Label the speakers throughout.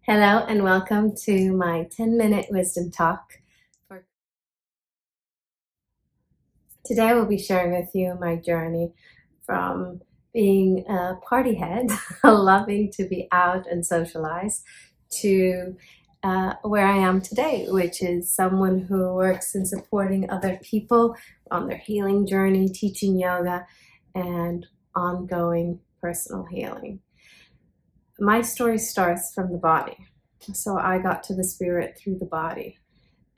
Speaker 1: Hello and welcome to my 10-minute wisdom talk. Today I will be sharing with you my journey from being a party head, loving to be out and socialize, to where I am today, which is someone who works in supporting other people on their healing journey, teaching yoga, and ongoing personal healing. My story starts from the body. So I got to the spirit through the body.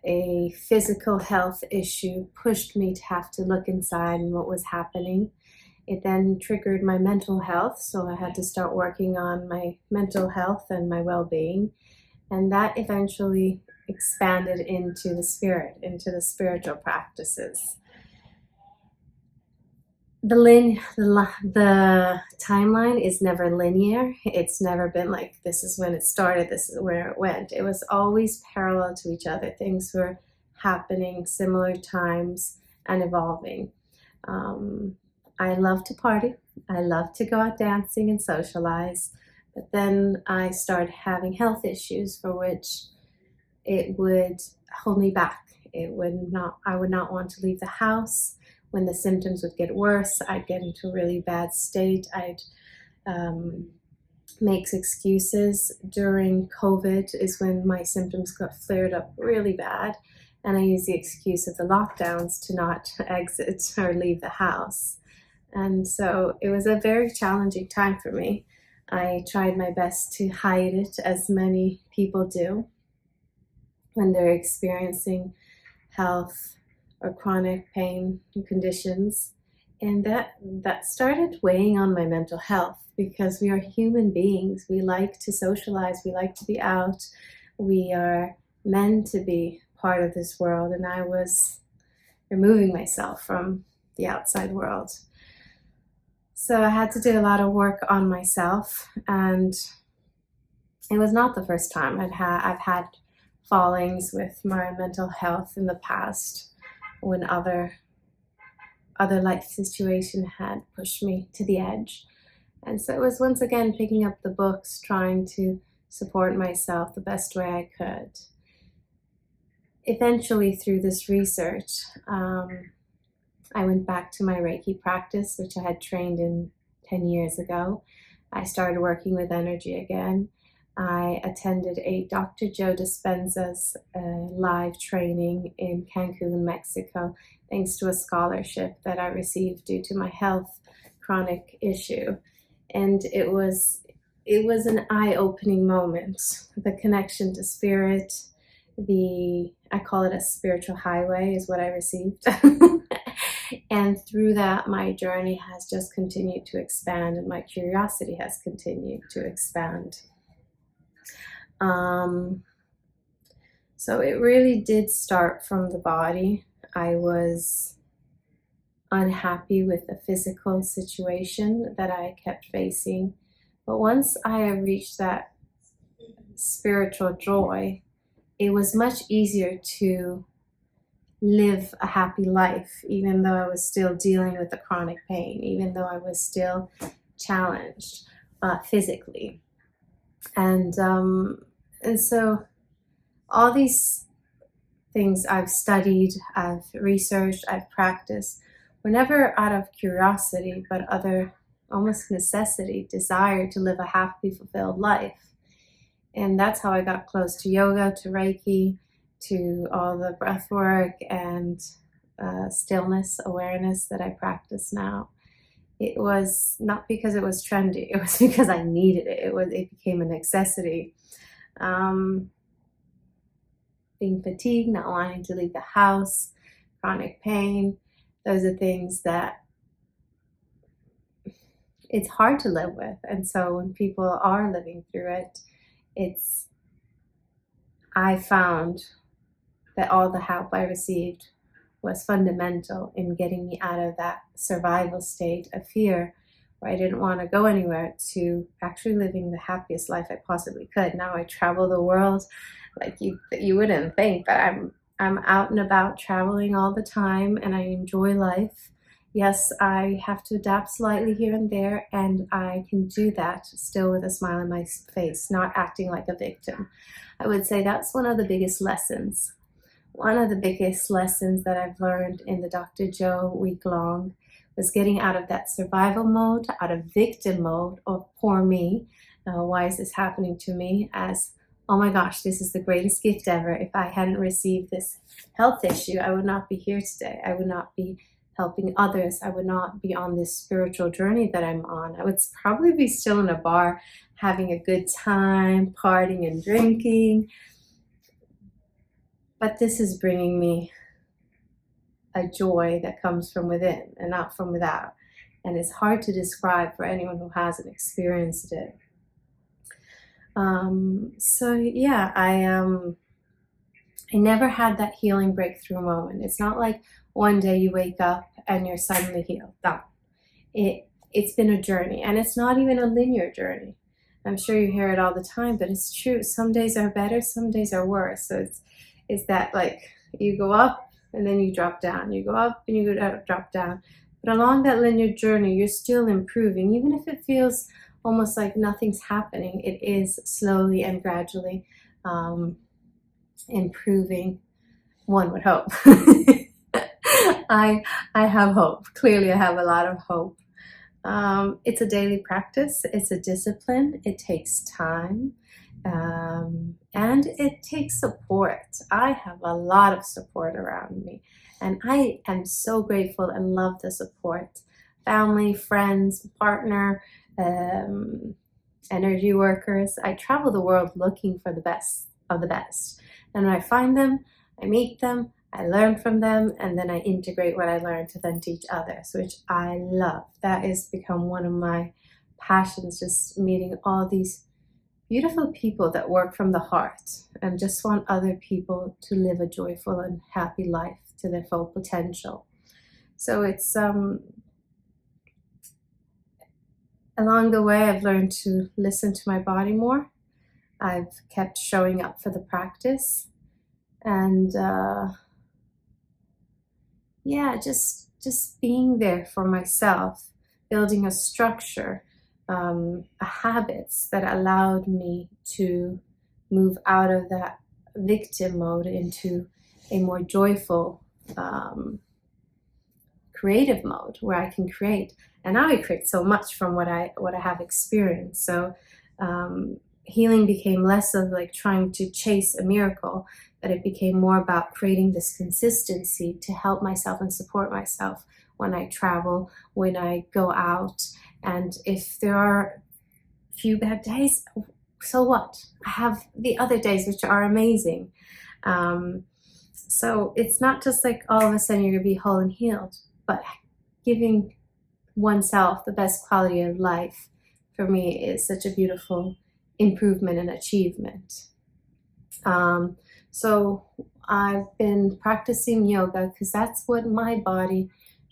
Speaker 1: A physical health issue pushed me to have to look inside and what was happening. It then triggered my mental health, so I had to start working on my mental health and my well-being. And that eventually expanded into the spirit, into the spiritual practices. The timeline is never linear. It's never been like, this is when it started, this is where it went. It was always parallel to each other. Things were happening similar times and evolving. I love to party. I love to go out dancing and socialize. But then I started having health issues for which it would hold me back. I would not want to leave the house. When the symptoms would get worse, I'd get into a really bad state. I'd make excuses. During COVID is when my symptoms got flared up really bad, and I used the excuse of the lockdowns to not exit or leave the house. And so it was a very challenging time for me. I tried my best to hide it, as many people do when they're experiencing health or chronic pain conditions. And that started weighing on my mental health, because we are human beings. We like to socialize, we like to be out, we are meant to be part of this world, and I was removing myself from the outside world. So I had to do a lot of work on myself, and it was not the first time. I've had fallings with my mental health in the past, when other life situation had pushed me to the edge. And so it was once again picking up the books, trying to support myself the best way I could. Eventually, through this research, I went back to my Reiki practice, which I had trained in 10 years ago. I started working with energy again. I attended a Dr. Joe Dispenza's live training in Cancun, Mexico, thanks to a scholarship that I received due to my health chronic issue. And it was an eye-opening moment. The connection to spirit, I call it a spiritual highway, is what I received. And through that, my journey has just continued to expand, and my curiosity has continued to expand. So it really did start from the body. I was unhappy with the physical situation that I kept facing. But once I reached that spiritual joy, it was much easier to live a happy life, even though I was still dealing with the chronic pain, even though I was still challenged physically. And so all these things I've studied, I've researched, I've practiced were never out of curiosity, but other almost necessity, desire to live a happy, fulfilled life. And that's how I got close to yoga, to Reiki, to all the breath work and stillness awareness that I practice now. It was not because it was trendy, it was because I needed it. It became a necessity. Being fatigued, not wanting to leave the house, chronic pain, those are things that it's hard to live with. And so when people are living through it, I found that all the help I received was fundamental in getting me out of that survival state of fear, where I didn't want to go anywhere, to actually living the happiest life I possibly could. Now I travel the world like you wouldn't think, but I'm out and about traveling all the time, and I enjoy life. Yes, I have to adapt slightly here and there, and I can do that still with a smile on my face, not acting like a victim. I would say that's one of the biggest lessons. One of the biggest lessons that I've learned in the Dr. Joe week long was getting out of that survival mode, out of victim mode of poor me. Why is this happening to me? As, oh my gosh, this is the greatest gift ever. If I hadn't received this health issue, I would not be here today. I would not be helping others. I would not be on this spiritual journey that I'm on. I would probably be still in a bar having a good time, partying and drinking. But this is bringing me a joy that comes from within and not from without. And it's hard to describe for anyone who hasn't experienced it. So yeah, I never had that healing breakthrough moment. It's not like one day you wake up and you're suddenly healed. Done. It's been a journey, and it's not even a linear journey. I'm sure you hear it all the time, but it's true. Some days are better, some days are worse. So it's that, like, you go up and then you drop down. You go up and you drop down. But along that linear journey, you're still improving. Even if it feels almost like nothing's happening, it is slowly and gradually improving, one would hope. I have hope. Clearly, I have a lot of hope. It's a daily practice. It's a discipline. It takes time. And it takes support. I have a lot of support around me, and I am so grateful and love the support. Family, friends, partner, energy workers. I travel the world looking for the best of the best. And when I find them, I meet them, I learn from them, and then I integrate what I learn to then teach others, which I love. That has become one of my passions, just meeting all these beautiful people that work from the heart and just want other people to live a joyful and happy life to their full potential. So it's along the way, I've learned to listen to my body more. I've kept showing up for the practice, and yeah, just being there for myself, building a structure, habits that allowed me to move out of that victim mode into a more joyful, creative mode where I can create. And now I create so much from what I have experienced. So healing became less of like trying to chase a miracle, but it became more about creating this consistency to help myself and support myself when I travel, when I go out. And if there are a few bad days, so what? I have the other days which are amazing. So it's not just like all of a sudden you're going to be whole and healed, but giving oneself the best quality of life for me is such a beautiful improvement and achievement. So I've been practicing yoga because that's what my body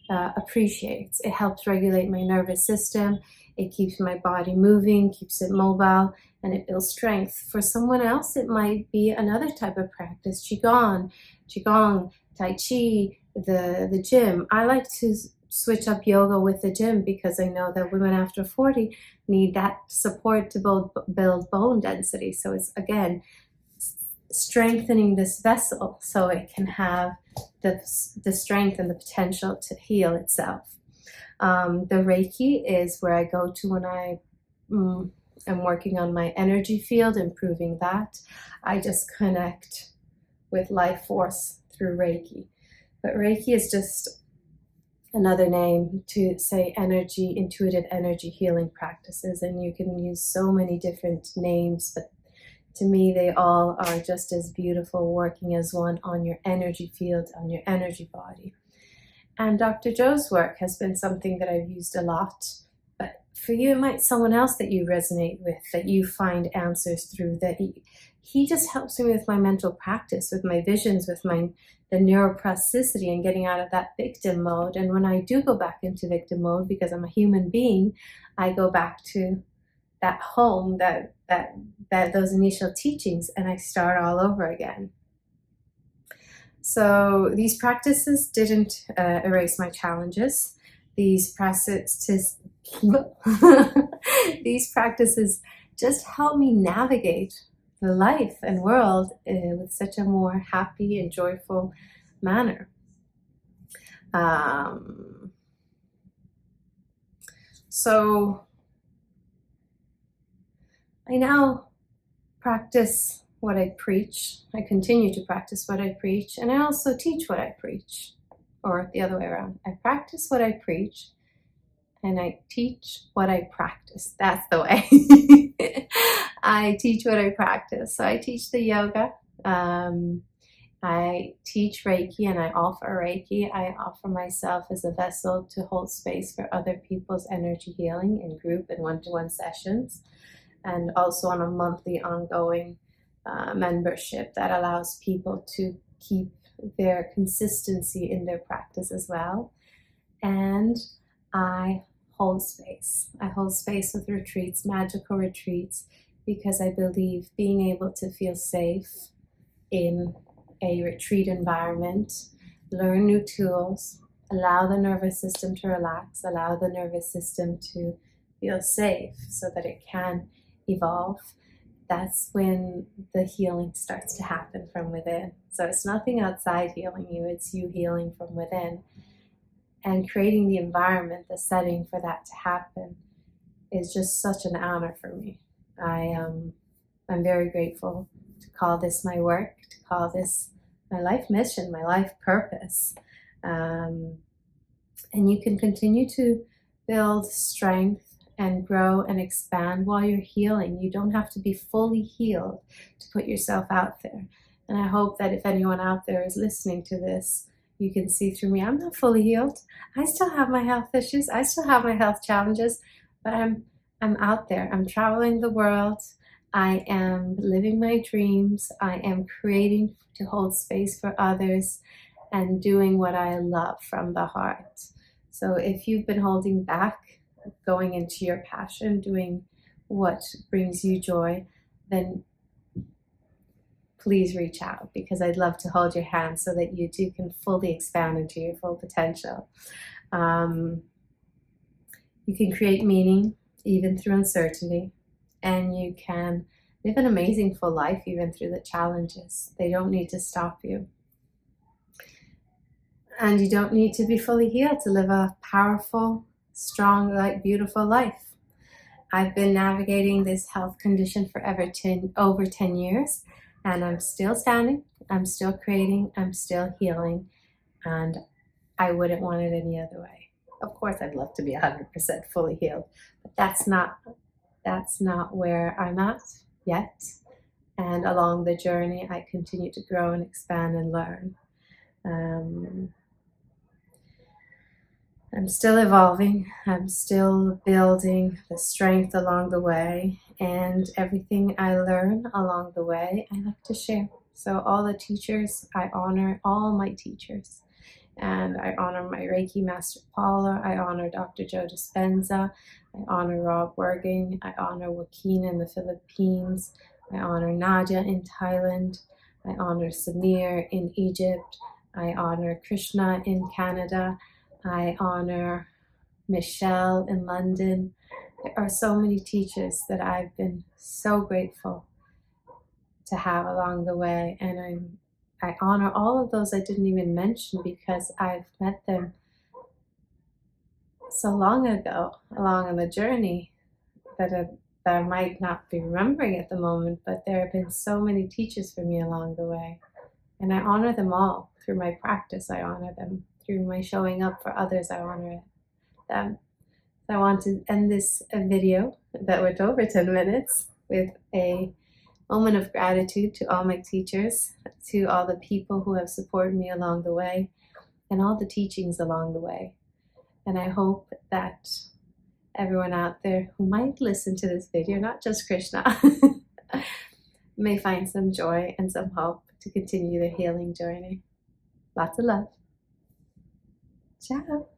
Speaker 1: appreciates. It helps regulate my nervous system. It keeps my body moving, keeps it mobile, and it builds strength. For someone else, it might be another type of practice, qigong, tai chi, the gym. I like to switch up yoga with the gym because I know that women after 40 need that support to build bone density. So it's, again, strengthening this vessel so it can have the strength and the potential to heal itself. The Reiki is where I go to when I am working on my energy field, improving that. I just connect with life force through Reiki. But Reiki is just another name to say energy, intuitive energy healing practices. And you can use so many different names, but to me, they all are just as beautiful, working as one on your energy field, on your energy body. And Dr. Joe's work has been something that I've used a lot. But for you, it might be someone else that you resonate with, that you find answers through, that he just helps me with my mental practice, with my visions, with the neuroplasticity and getting out of that victim mode. And when I do go back into victim mode, because I'm a human being, I go back to that home, that those initial teachings, and I start all over again. So these practices didn't erase my challenges. These practices, these practices just help me navigate the life and world with such a more happy and joyful manner. So I now practice what I preach. I continue to practice what I preach, and I also teach what I preach, or the other way around. I practice what I preach, and I teach what I practice. That's the way. I teach what I practice. So I teach the yoga. I teach Reiki, and I offer Reiki. I offer myself as a vessel to hold space for other people's energy healing in group and one-to-one sessions, and also on a monthly ongoing membership that allows people to keep their consistency in their practice as well. And I hold space. I hold space with retreats, magical retreats, because I believe being able to feel safe in a retreat environment, learn new tools, allow the nervous system to relax, allow the nervous system to feel safe so that it can evolve. That's when the healing starts to happen from within. So it's nothing outside healing you, it's you healing from within. And creating the environment, the setting for that to happen is just such an honor for me. I'm very grateful to call this my work, to call this my life mission, my life purpose. And you can continue to build strength and grow and expand while you're healing. You don't have to be fully healed to put yourself out there. And I hope that if anyone out there is listening to this, you can see through me. I'm not fully healed. I still have my health issues. I still have my health challenges, but I'm out there. I'm traveling the world. I am living my dreams. I am creating to hold space for others and doing what I love from the heart. So if you've been holding back, going into your passion, doing what brings you joy, then please reach out, because I'd love to hold your hand so that you too can fully expand into your full potential. You can create meaning even through uncertainty, and you can live an amazing full life even through the challenges. They don't need to stop you. And you don't need to be fully healed to live a powerful, strong, beautiful life. I've been navigating this health condition for over 10 years, and I'm still standing, I'm still creating, I'm still healing, and I wouldn't want it any other way. Of course, I'd love to be 100% fully healed, but that's not where I'm at yet. And along the journey, I continue to grow and expand and learn. I'm still evolving. I'm still building the strength along the way, and everything I learn along the way, I like to share. So all the teachers, I honor all my teachers, and I honor my Reiki Master Paula. I honor Dr. Joe Dispenza. I honor Rob Werging. I honor Joaquin in the Philippines. I honor Nadia in Thailand. I honor Samir in Egypt. I honor Krishna in Canada. I honor Michelle in London. There are so many teachers that I've been so grateful to have along the way, and I honor all of those I didn't even mention because I've met them so long ago, along on the journey, that I might not be remembering at the moment, but there have been so many teachers for me along the way, and I honor them all. Through my practice, I honor them. Through my showing up for others, I honor them. I want to end this video that went over 10 minutes with a moment of gratitude to all my teachers, to all the people who have supported me along the way, and all the teachings along the way. And I hope that everyone out there who might listen to this video, not just Krishna, may find some joy and some hope to continue their healing journey. Lots of love. Ciao.